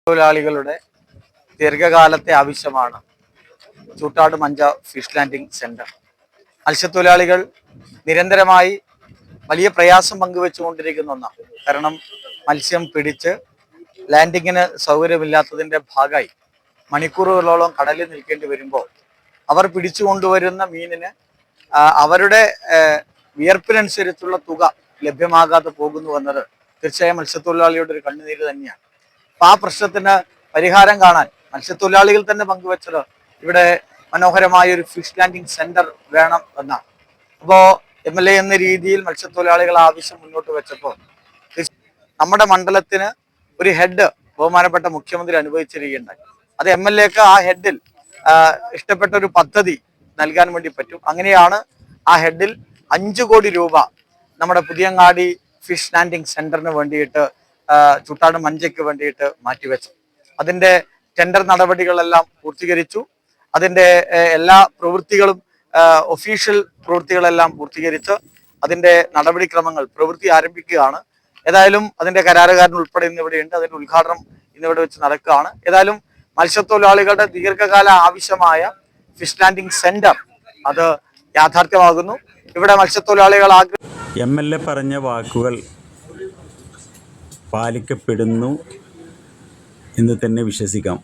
തൊഴിലാളികളുടെ ദീർഘകാലത്തെ ആവശ്യമാണ് Choottad Mancha fish landing centre. മത്സ്യത്തൊഴിലാളികൾ നിരന്തരമായി വലിയ പ്രയാസം പങ്കുവെച്ചുകൊണ്ടിരിക്കുന്ന ഒന്നാണ്. കാരണം മത്സ്യം പിടിച്ച് ലാൻഡിങ്ങിന് സൗകര്യമില്ലാത്തതിൻ്റെ ഭാഗമായി മണിക്കൂറുകളോളം കടലിൽ നിൽക്കേണ്ടി വരുമ്പോൾ അവർ പിടിച്ചു കൊണ്ടുവരുന്ന മീനിന് അവരുടെ വിയർപ്പിനനുസരിച്ചുള്ള തുക ലഭ്യമാകാതെ പോകുന്നു എന്നത് തീർച്ചയായും മത്സ്യത്തൊഴിലാളിയുടെ ഒരു കണ്ണുനീര് തന്നെയാണ്. അപ്പോൾ ആ പ്രശ്നത്തിന് പരിഹാരം കാണാൻ മത്സ്യത്തൊഴിലാളികൾ തന്നെ പങ്കുവെച്ചത് ഇവിടെ മനോഹരമായ ഒരു ഫിഷ് ലാൻഡിംഗ് സെന്റർ വേണം എന്നാണ്. അപ്പോൾ MLA എന്ന രീതിയിൽ മത്സ്യത്തൊഴിലാളികൾ ആവശ്യം മുന്നോട്ട് വെച്ചപ്പോൾ നമ്മുടെ മണ്ഡലത്തിന് ഒരു ഹെഡ് ബഹുമാനപ്പെട്ട മുഖ്യമന്ത്രി അനുവദിച്ചിരിക്കുകയുണ്ടായി. അത് MLAക്ക് ആ ഹെഡിൽ ഇഷ്ടപ്പെട്ട ഒരു പദ്ധതി നൽകാൻ വേണ്ടി പറ്റും. അങ്ങനെയാണ് ആ ഹെഡിൽ 5 കോടി രൂപ നമ്മുടെ പുതിയങ്ങാടി ഫിഷ് ലാൻഡിംഗ് സെന്ററിന് വേണ്ടിയിട്ട് ചൂട്ടാട് മഞ്ചയ്ക്ക് വേണ്ടിയിട്ട് മാറ്റിവെച്ചു. അതിൻ്റെ ടെൻഡർ നടപടികളെല്ലാം പൂർത്തീകരിച്ചു. അതിൻ്റെ എല്ലാ പ്രവൃത്തികളും ഒഫീഷ്യൽ പ്രവൃത്തികളെല്ലാം പൂർത്തീകരിച്ച് അതിൻ്റെ നടപടിക്രമങ്ങൾ പ്രവൃത്തി ആരംഭിക്കുകയാണ്. ഏതായാലും അതിൻ്റെ കരാറുകാരൻ ഉൾപ്പെടെ ഇന്നിവിടെയുണ്ട്. അതിൻ്റെ ഉദ്ഘാടനം ഇന്നിവിടെ വെച്ച് നടക്കുകയാണ്. ഏതായാലും മത്സ്യത്തൊഴിലാളികളുടെ ദീർഘകാല ആവശ്യമായ ഫിഷ് ലാൻഡിംഗ് സെന്റർ അത് യാഥാർത്ഥ്യമാകുന്നു. ഇവിടെ മത്സ്യത്തൊഴിലാളികൾ MLA പറഞ്ഞ വാക്കുകൾ പാലിക്കപ്പെടുന്നു എന്ന് തന്നെ വിശ്വസിക്കാം.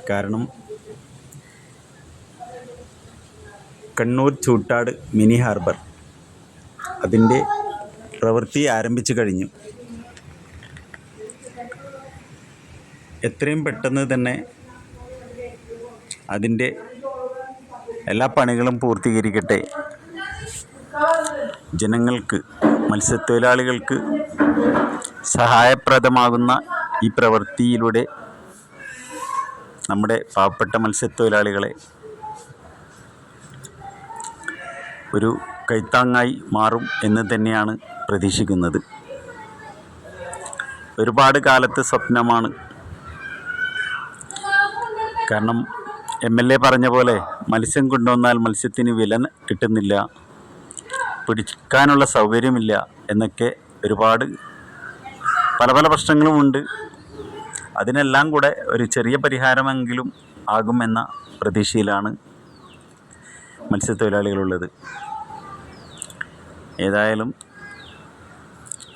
കാരണം കണ്ണൂർ ചൂട്ടാട് മിനി ഹാർബർ അതിൻ്റെ പ്രവൃത്തി ആരംഭിച്ചു കഴിഞ്ഞു. എത്രയും പെട്ടെന്ന് തന്നെ അതിൻ്റെ എല്ലാ പണികളും പൂർത്തീകരിക്കട്ടെ. ജനങ്ങൾക്ക്, മത്സ്യത്തൊഴിലാളികൾക്ക് സഹായപ്രദമാകുന്ന ഈ പ്രവൃത്തിയിലൂടെ നമ്മുടെ പാവപ്പെട്ട മത്സ്യത്തൊഴിലാളികളെ ഒരു കൈത്താങ്ങായി മാറും എന്ന് തന്നെയാണ് പ്രതീക്ഷിക്കുന്നത്. ഒരുപാട് കാലത്തെ സ്വപ്നമാണ്. കാരണം MLA പറഞ്ഞ പോലെ മത്സ്യം കൊണ്ടുവന്നാൽ മത്സ്യത്തിന് വില കിട്ടുന്നില്ല, പിടിക്കാനുള്ള സൗകര്യമില്ല എന്നൊക്കെ ഒരുപാട് പല പ്രശ്നങ്ങളുമുണ്ട്. അതിനെല്ലാം കൂടെ ഒരു ചെറിയ പരിഹാരമെങ്കിലും ആകുമെന്ന പ്രതീക്ഷയിലാണ് മത്സ്യത്തൊഴിലാളികളുള്ളത്. ഏതായാലും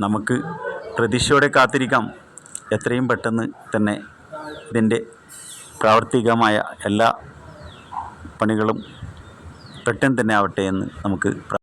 നമുക്ക് പ്രതീക്ഷയോടെ കാത്തിരിക്കാം. എത്രയും പെട്ടെന്ന് തന്നെ ഇതിൻ്റെ പ്രാവർത്തികമായ എല്ലാ പണികളും പെട്ടെന്ന് തന്നെ ആവട്ടെ എന്ന് നമുക്ക്